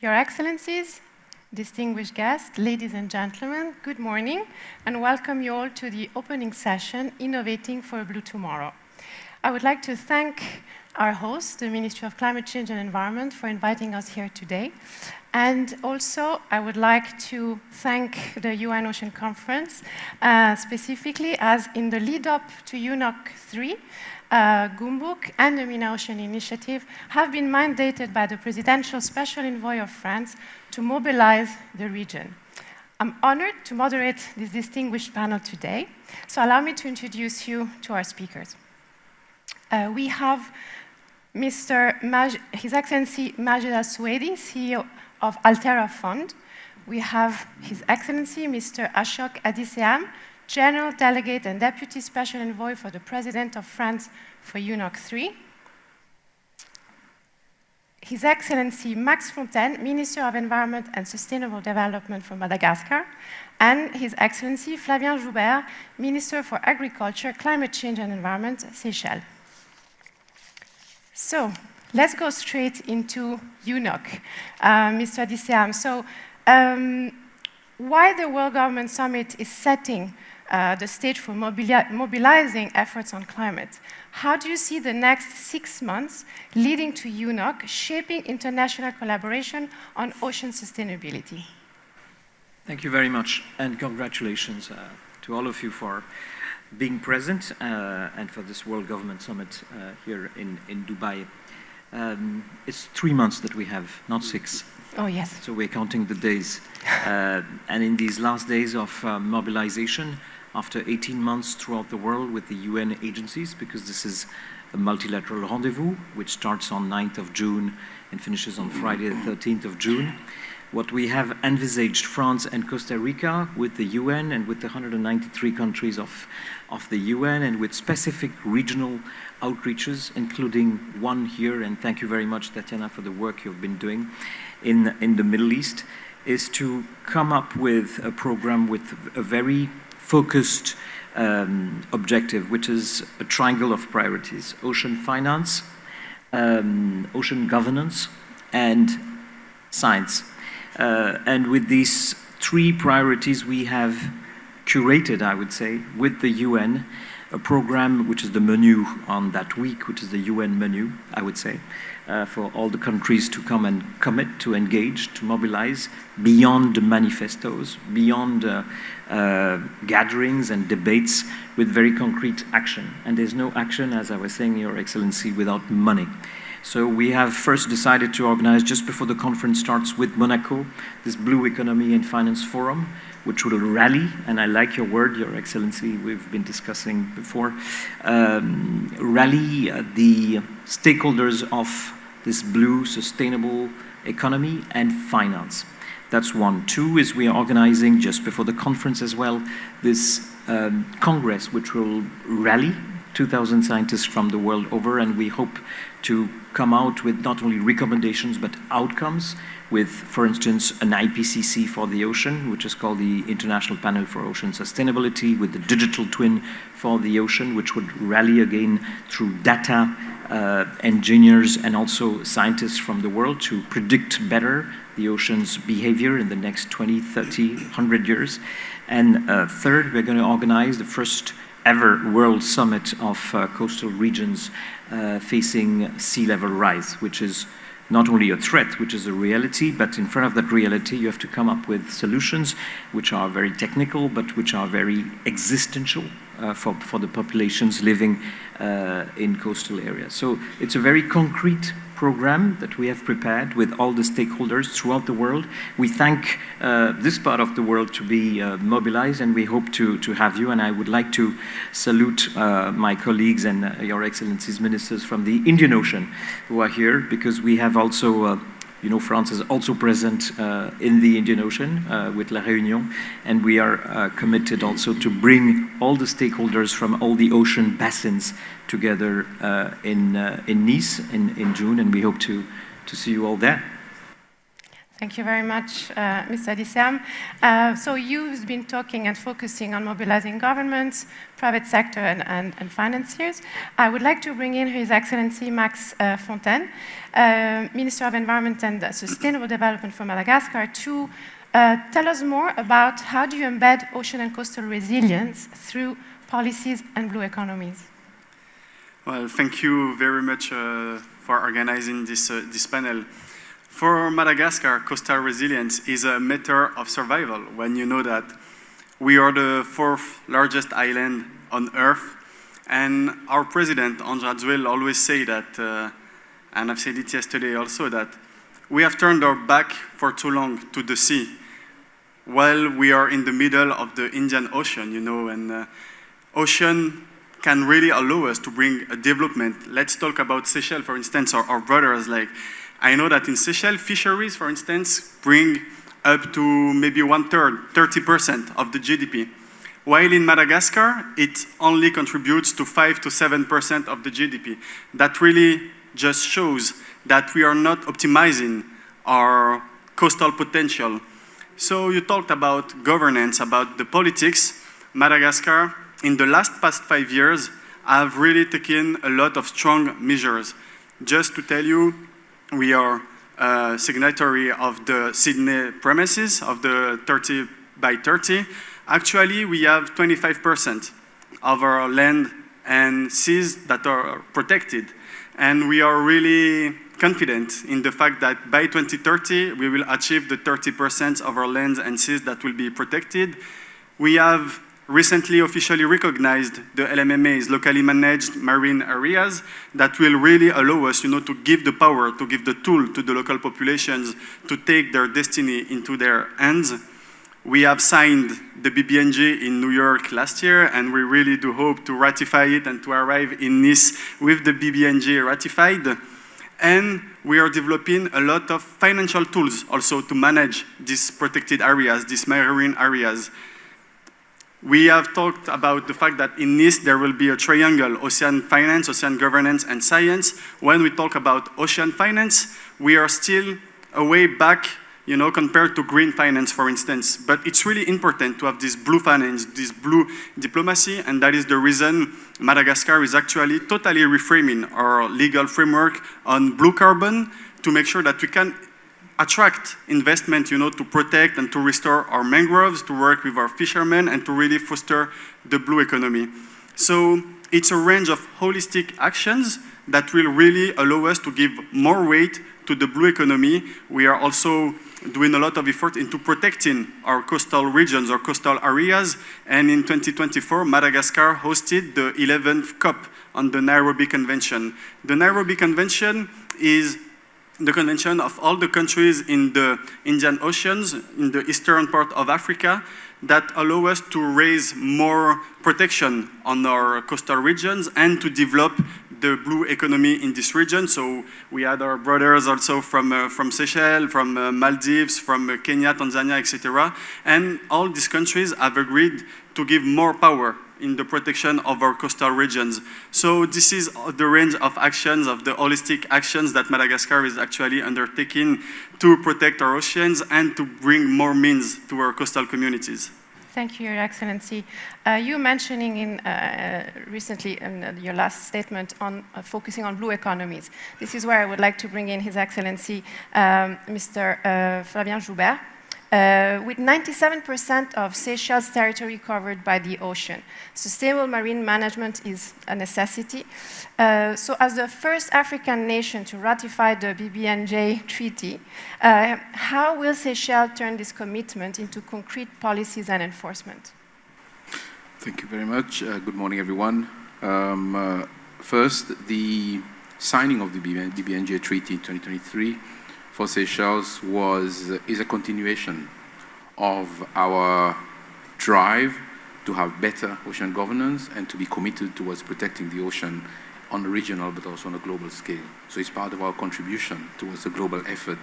Your Excellencies, distinguished guests, ladies and gentlemen, good morning, and welcome you all to the opening session, Innovating for a Blue Tomorrow. I would like to thank our host, the Ministry of Climate Change and Environment, for inviting us here today. And also, I would like to thank the UN Ocean Conference, specifically as in the lead-up to UNOC 3, Goumbook and the MENA Ocean Initiative have been mandated by the Presidential Special Envoy of France to mobilize the region. I'm honored to moderate this distinguished panel today, so allow me to introduce you to our speakers. We have His Excellency Majid Al Suwaidi, CEO of Altérra Fund. We have His Excellency Mr. Ashok Adiceam, General Delegate and Deputy Special Envoy for the President of France for UNOC 3. His Excellency Max Fontaine, Minister of Environment and Sustainable Development for Madagascar, and His Excellency Flavien Joubert, Minister for Agriculture, Climate Change and Environment, Seychelles. So, let's go straight into UNOC. Mr. Adiceam, so why the World Government Summit is setting the stage for mobilizing efforts on climate? How do you see the next 6 months leading to UNOC shaping international collaboration on ocean sustainability? Thank you very much, and congratulations to all of you for being present and for this World Government Summit here in Dubai. It's 3 months that we have, not 6. Oh, yes. So we're counting the days. And in these last days of mobilization, after 18 months throughout the world with the UN agencies, because this is a multilateral rendezvous, which starts on 9th of June and finishes on Friday, the 13th of June. What we have envisaged, France and Costa Rica, with the UN and with the 193 countries of the UN, and with specific regional outreaches, including one here, and thank you very much, Tatiana, for the work you've been doing in the Middle East, is to come up with a program with a very focused objective, which is a triangle of priorities: ocean finance, ocean governance, and science. And with these 3 priorities, we have curated, I would say, with the UN, a program which is the menu on that week, which is the UN menu, I would say, for all the countries to come and commit, to engage, to mobilize beyond the manifestos, beyond gatherings and debates, with very concrete action. And there's no action, as I was saying, Your Excellency, without money. So we have first decided to organize, just before the conference starts, with Monaco, this Blue Economy and Finance Forum, which will rally, and I like your word, Your Excellency, we've been discussing before, rally the stakeholders of this blue, sustainable economy and finance. That's 1. 2 is we are organizing, just before the conference as well, this Congress, which will rally 2,000 scientists from the world over, and we hope to come out with not only recommendations but outcomes, with, for instance, an IPCC for the ocean, which is called the International Panel for Ocean Sustainability, with the digital twin for the ocean, which would rally again through data, engineers, and also scientists from the world to predict better the ocean's behavior in the next 20, 30, 100 years. And third, we're going to organize the first ever World Summit of coastal regions facing sea level rise, which is not only a threat, which is a reality, but in front of that reality, you have to come up with solutions which are very technical, but which are very existential for the populations living in coastal areas. So it's a very concrete program that we have prepared with all the stakeholders throughout the world. We thank this part of the world to be mobilized, and we hope to have you. And I would like to salute my colleagues and Your Excellencies ministers from the Indian Ocean who are here, because we have also you know, France is also present in the Indian Ocean with La Réunion, and we are committed also to bring all the stakeholders from all the ocean basins together in Nice in June, and we hope to see you all there. Thank you very much, Mr. Adiceam. So you've been talking and focusing on mobilizing governments, private sector, and financiers. I would like to bring in His Excellency Max Fontaine, Minister of Environment and Sustainable Development for Madagascar, to tell us more about how do you embed ocean and coastal resilience through policies and blue economies. Well, thank you very much for organizing this panel. For Madagascar, coastal resilience is a matter of survival when you know that we are the 4th largest island on Earth. And our president, André Adzuel, always say that, and I've said it yesterday also, that we have turned our back for too long to the sea while we are in the middle of the Indian Ocean, you know, and ocean can really allow us to bring a development. Let's talk about Seychelles, for instance, or our brothers. Like, I know that in Seychelles, fisheries, for instance, bring up to maybe 1/3, 30% of the GDP. While in Madagascar, it only contributes to 5 to 7% of the GDP. That really just shows that we are not optimizing our coastal potential. So you talked about governance, about the politics. Madagascar, in the past 5 years, have really taken a lot of strong measures. Just to tell you, we are a signatory of the Sydney premises of the 30 by 30. Actually, we have 25% of our land and seas that are protected. And we are really confident in the fact that by 2030, we will achieve the 30% of our lands and seas that will be protected. We have recently officially recognized the LMMAs, locally managed marine areas, that will really allow us, you know, to give the power, to give the tool to the local populations to take their destiny into their hands. We have signed the BBNJ in New York last year, and we really do hope to ratify it and to arrive in Nice with the BBNJ ratified. And we are developing a lot of financial tools also to manage these protected areas, these marine areas. We have talked about the fact that in Nice there will be a triangle, ocean finance, ocean governance, and science. When we talk about ocean finance, we are still a way back, you know, compared to green finance, for instance. But it's really important to have this blue finance, this blue diplomacy, and that is the reason Madagascar is actually totally reframing our legal framework on blue carbon to make sure that we can attract investment, you know, to protect and to restore our mangroves, to work with our fishermen, and to really foster the blue economy. So it's a range of holistic actions that will really allow us to give more weight to the blue economy. We are also doing a lot of effort into protecting our coastal regions, our coastal areas, and in 2024, Madagascar hosted the 11th COP on the Nairobi Convention. The Nairobi Convention is the convention of all the countries in the Indian Oceans, in the eastern part of Africa, that allow us to raise more protection on our coastal regions and to develop the blue economy in this region. So we had our brothers also from Seychelles, from Maldives, from Kenya, Tanzania, etc. And all these countries have agreed to give more power in the protection of our coastal regions. So this is the range of actions, of the holistic actions that Madagascar is actually undertaking to protect our oceans and to bring more means to our coastal communities. Thank you, Your Excellency. You mentioning recently in your last statement on focusing on blue economies. This is where I would like to bring in His Excellency, Mr. Flavien Joubert. With 97% of Seychelles territory covered by the ocean, sustainable marine management is a necessity. So as the first African nation to ratify the BBNJ treaty, how will Seychelles turn this commitment into concrete policies and enforcement? Thank you very much. Good morning, everyone. First, the signing of the BBNJ treaty in 2023 for Seychelles is a continuation of our drive to have better ocean governance and to be committed towards protecting the ocean on a regional but also on a global scale. So it's part of our contribution towards the global effort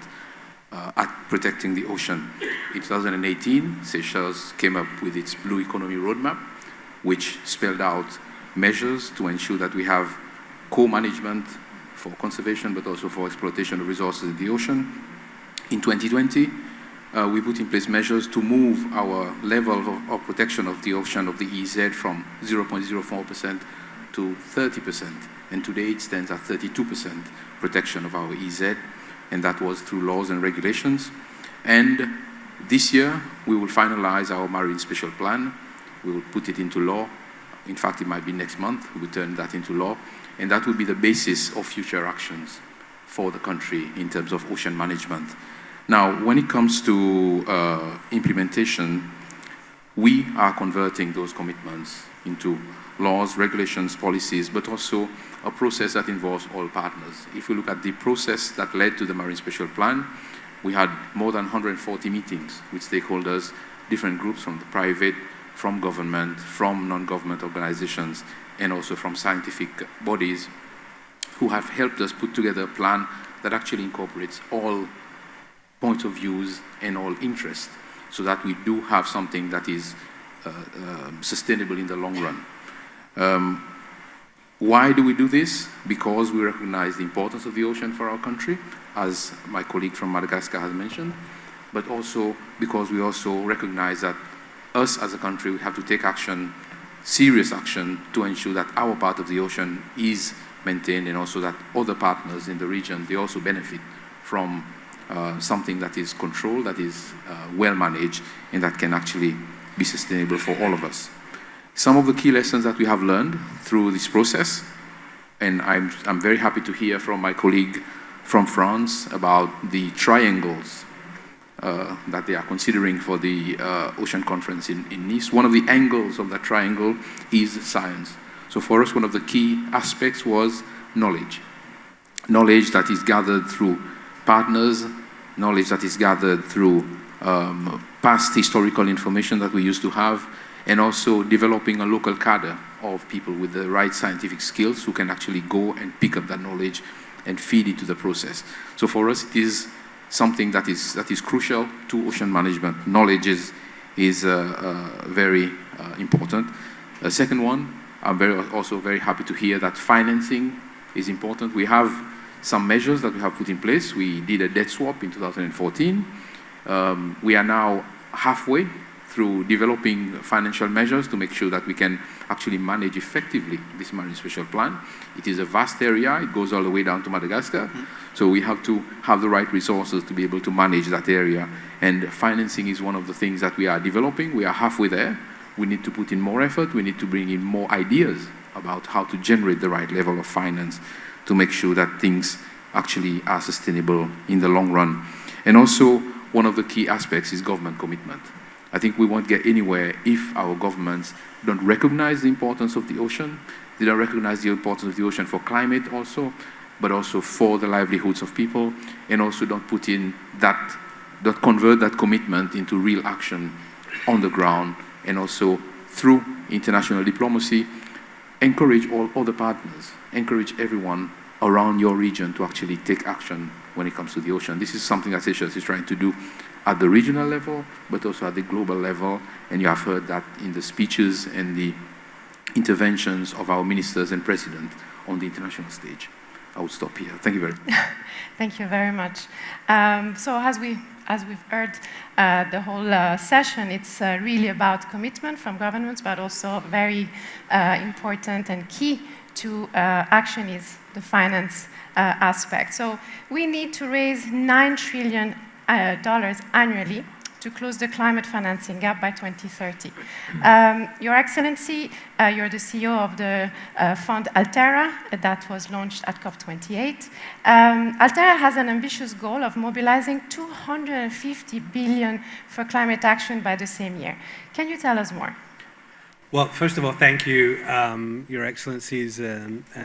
at protecting the ocean. In 2018, Seychelles came up with its Blue Economy Roadmap, which spelled out measures to ensure that we have co-management for conservation, but also for exploitation of resources in the ocean. In 2020, we put in place measures to move our level of protection of the ocean of the EZ from 0.04% to 30%. And today it stands at 32% protection of our EZ, and that was through laws and regulations. And this year, we will finalize our Marine Special Plan. We will put it into law. In fact, it might be next month. We will turn that into law. And that will be the basis of future actions for the country in terms of ocean management. Now, when it comes to implementation, we are converting those commitments into laws, regulations, policies, but also a process that involves all partners. If we look at the process that led to the Marine Special Plan, we had more than 140 meetings with stakeholders, different groups from the private, from government, from non-government organizations, and also from scientific bodies who have helped us put together a plan that actually incorporates all points of views and all interests, so that we do have something that is sustainable in the long run. Why do we do this? Because we recognize the importance of the ocean for our country, as my colleague from Madagascar has mentioned, but also because we also recognize that us as a country, we have to take action, serious action, to ensure that our part of the ocean is maintained, and also that other partners in the region, they also benefit from something that is controlled, that is well managed, and that can actually be sustainable for all of us. Some of the key lessons that we have learned through this process, and I'm very happy to hear from my colleague from France about the triangles that they are considering for the Ocean Conference in Nice. One of the angles of that triangle is science. So for us, one of the key aspects was knowledge. Knowledge that is gathered through partners, knowledge that is gathered through past historical information that we used to have, and also developing a local cadre of people with the right scientific skills who can actually go and pick up that knowledge and feed it to the process. So for us, it is something that is crucial to ocean management. Knowledge is very important. The second one, I'm also very happy to hear that financing is important. We have some measures that we have put in place. We did a debt swap in 2014. We are now halfway through developing financial measures to make sure that we can actually manage effectively this Marine Special Plan. It is a vast area. It goes all the way down to Madagascar. So we have to have the right resources to be able to manage that area. And financing is one of the things that we are developing. We are halfway there. We need to put in more effort. We need to bring in more ideas about how to generate the right level of finance to make sure that things actually are sustainable in the long run. And also, one of the key aspects is government commitment. I think we won't get anywhere if our governments don't recognize the importance of the ocean. They don't recognize the importance of the ocean for climate also, but also for the livelihoods of people, and also don't convert that commitment into real action on the ground, and also through international diplomacy, encourage all other partners, encourage everyone around your region to actually take action when it comes to the ocean. This is something that Seychelles is trying to do at the regional level, but also at the global level. And you have heard that in the speeches and the interventions of our ministers and president on the international stage. I will stop here. Thank you very much. Thank you very much. So as we've heard the whole session, it's really about commitment from governments, but also very important and key to action is the finance aspect. So we need to raise $9 trillion annually to close the climate financing gap by 2030. Your Excellency, you're the CEO of the fund Altérra that was launched at COP28. Altérra has an ambitious goal of mobilizing $250 billion for climate action by the same year. Can you tell us more? Well, first of all, thank you, Your Excellencies,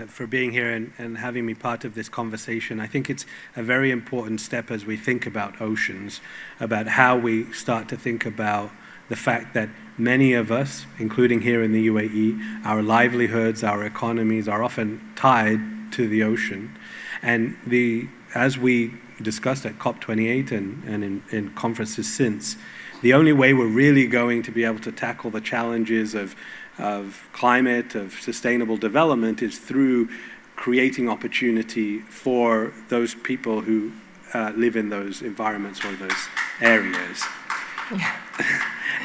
for being here and having me part of this conversation. I think it's a very important step as we think about oceans, about how we start to think about the fact that many of us, including here in the UAE, our livelihoods, our economies are often tied to the ocean. And as we discussed at COP28 and in conferences since, the only way we're really going to be able to tackle the challenges of climate, of sustainable development, is through creating opportunity for those people who live in those environments or those areas. Yeah.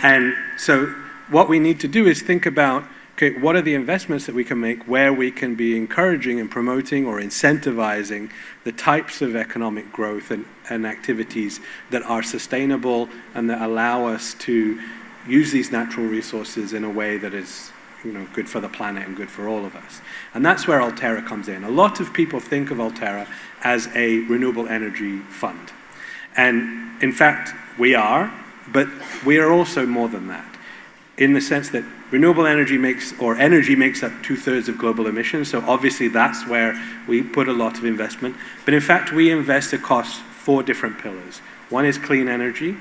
And so what we need to do is think about, okay, what are the investments that we can make where we can be encouraging and promoting or incentivizing the types of economic growth and activities that are sustainable and that allow us to use these natural resources in a way that is, good for the planet and good for all of us. And that's where Altérra comes in. A lot of people think of Altérra as a renewable energy fund. And in fact, we are, but we are also more than that, in the sense that renewable energy makes up 2/3 of global emissions, so obviously that's where we put a lot of investment. But in fact, we invest across 4 different pillars. One is clean energy.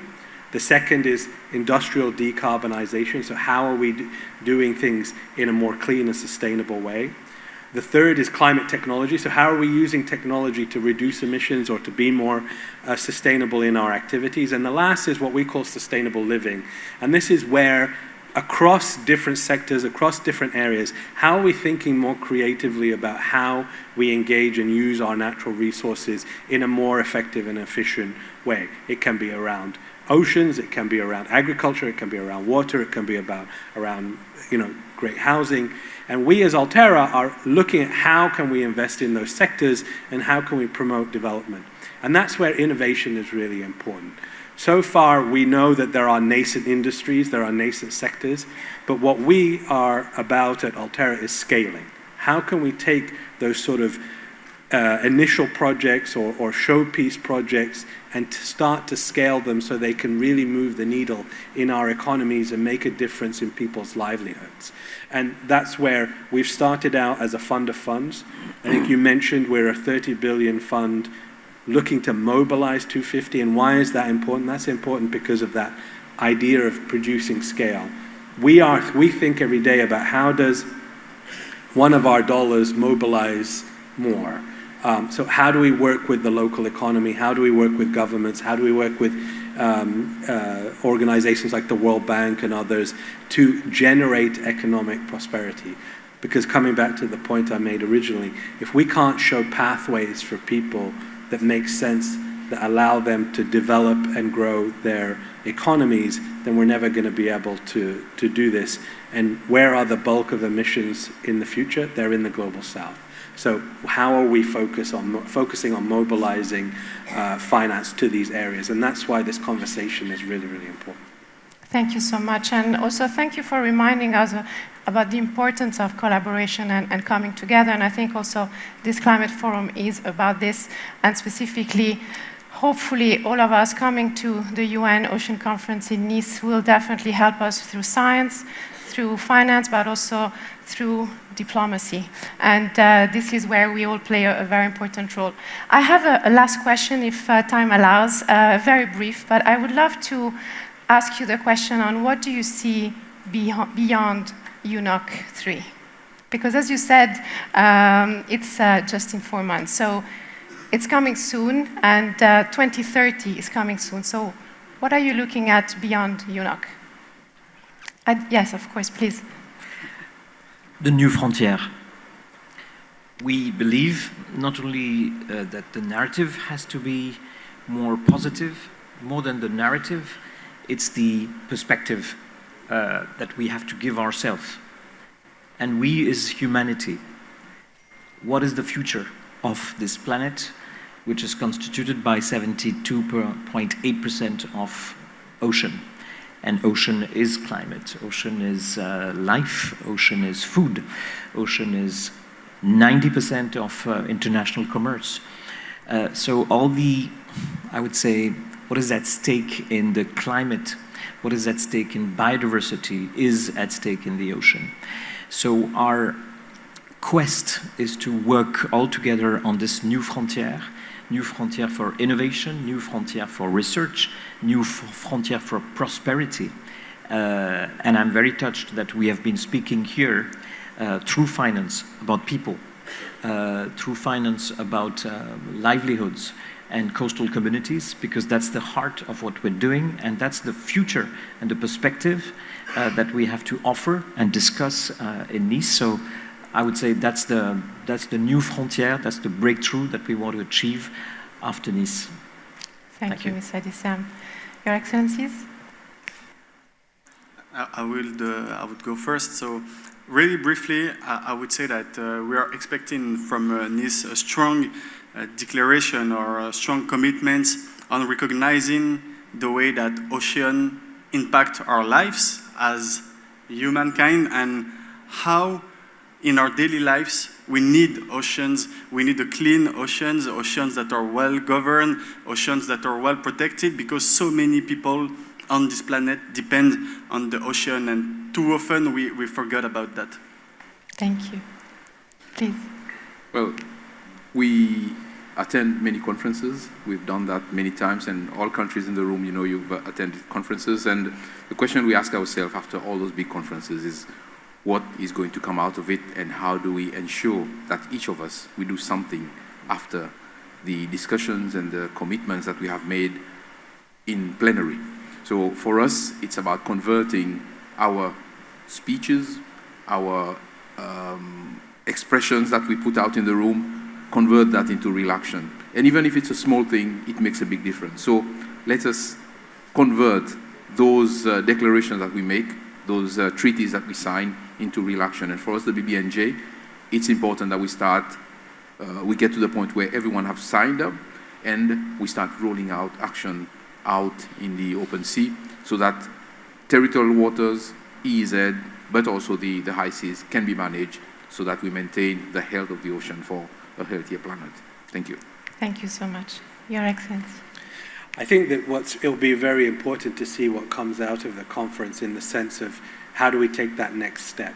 The second is industrial decarbonization, so how are we doing things in a more clean and sustainable way? The third is climate technology, so how are we using technology to reduce emissions or to be more sustainable in our activities? And the last is what we call sustainable living. And this is where across different sectors, across different areas, how are we thinking more creatively about how we engage and use our natural resources in a more effective and efficient way? It can be around oceans, it can be around agriculture, it can be around water, it can be around great housing. And we as Altérra are looking at how can we invest in those sectors and how can we promote development. And that's where innovation is really important. So far, we know that there are nascent industries, there are nascent sectors, but what we are about at Altérra is scaling. How can we take those sort of initial projects or showpiece projects and start to scale them so they can really move the needle in our economies and make a difference in people's livelihoods. And that's where we've started out as a fund of funds. I think you mentioned we're a 30 billion fund looking to mobilize 250, and why is that important? That's important because of that idea of producing scale. We think every day about how does one of our dollars mobilize more. So how do we work with the local economy? How do we work with governments? How do we work with organizations like the World Bank and others to generate economic prosperity? Because coming back to the point I made originally, if we can't show pathways for people that make sense, that allow them to develop and grow their economies, then we're never going to be able to do this. And where are the bulk of emissions in the future? They're in the global south. So how are we focusing on mobilizing finance to these areas? And that's why this conversation is really, really important. Thank you so much. And also thank you for reminding us about the importance of collaboration and coming together. And I think also this climate forum is about this, and specifically, hopefully all of us coming to the UN Ocean Conference in Nice will definitely help us through science, through finance, but also through diplomacy. And this is where we all play a very important role. I have a last question, if time allows, very brief, but I would love to ask you the question on what do you see beyond UNOC 3? Because as you said, it's just in 4 months. So it's coming soon, and 2030 is coming soon. So what are you looking at beyond UNOC? Yes, of course, please. The new frontier. We believe not only that the narrative has to be more positive, more than the narrative, it's the perspective that we have to give ourselves. And we as humanity, what is the future of this planet, which is constituted by 72.8% of ocean? And ocean is climate, ocean is life, ocean is food, ocean is 90% of international commerce. So all the, I would say, what is at stake in the climate, what is at stake in biodiversity is at stake in the ocean. So our quest is to work all together on this new frontier for innovation, new frontier for research, new frontier for prosperity. And I'm very touched that we have been speaking here through finance about people, through finance about livelihoods and coastal communities, because that's the heart of what we're doing, and that's the future and the perspective that we have to offer and discuss in Nice. So I would say that's the new frontier, that's the breakthrough that we want to achieve after Nice. Thank you, Ms. Adiceam. Your Excellencies? I would go first. So, really briefly, I would say that we are expecting from Nice a strong declaration or a strong commitment on recognizing the way that ocean impact our lives as humankind and how in our daily lives we need oceans. We need the clean oceans, oceans that are well governed, oceans that are well protected, because so many people on this planet depend on the ocean, and too often we forget about that. Thank you. Please. Well, we attend many conferences. We've done that many times, and all countries in the room, you know, you've attended conferences. And the question we ask ourselves after all those big conferences is, what is going to come out of it, and how do we ensure that each of us, we do something after the discussions and the commitments that we have made in plenary. So for us, it's about converting our speeches, our expressions that we put out in the room, convert that into real action. And even if it's a small thing, it makes a big difference. So let us convert those declarations that we make, those treaties that we sign, into real action. And for us, the BBNJ, it's important that we get to the point where everyone has signed up and we start rolling out action out in the open sea so that territorial waters, EEZ, but also the high seas can be managed so that we maintain the health of the ocean for a healthier planet. Thank you. Thank you so much. Your Excellency. I think that it'll be very important to see what comes out of the conference in the sense of how do we take that next step.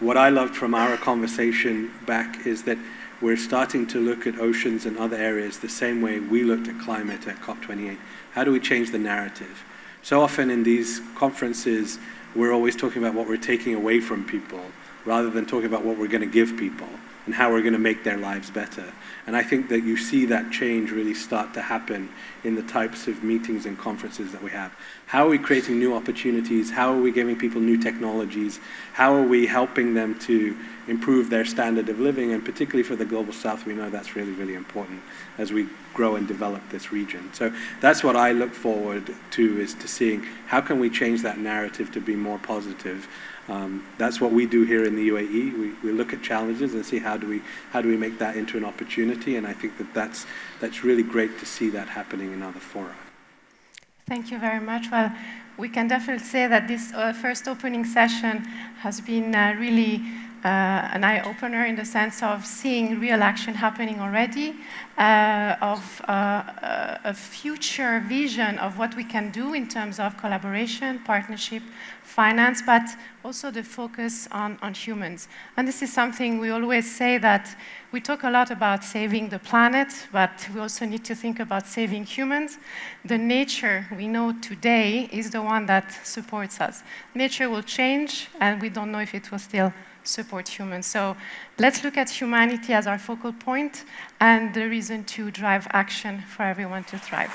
What I loved from our conversation back is that we're starting to look at oceans and other areas the same way we looked at climate at COP28. How do we change the narrative? So often in these conferences, we're always talking about what we're taking away from people rather than talking about what we're going to give people and how we're going to make their lives better. And I think that you see that change really start to happen in the types of meetings and conferences that we have. How are we creating new opportunities? How are we giving people new technologies? How are we helping them to improve their standard of living? And particularly for the Global South, we know that's really, really important as we grow and develop this region. So that's what I look forward to, is to seeing how can we change that narrative to be more positive. That's what we do here in the UAE. We look at challenges and see how do we make that into an opportunity, and I think that's really great to see that happening in other fora. Thank you very much. Well, we can definitely say that this first opening session has been really an eye-opener in the sense of seeing real action happening already, of a future vision of what we can do in terms of collaboration, partnership, finance, but also the focus on humans. And this is something we always say, that we talk a lot about saving the planet, but we also need to think about saving humans. The nature we know today is the one that supports us. Nature will change, and we don't know if it will still support humans. So let's look at humanity as our focal point and the reason to drive action for everyone to thrive.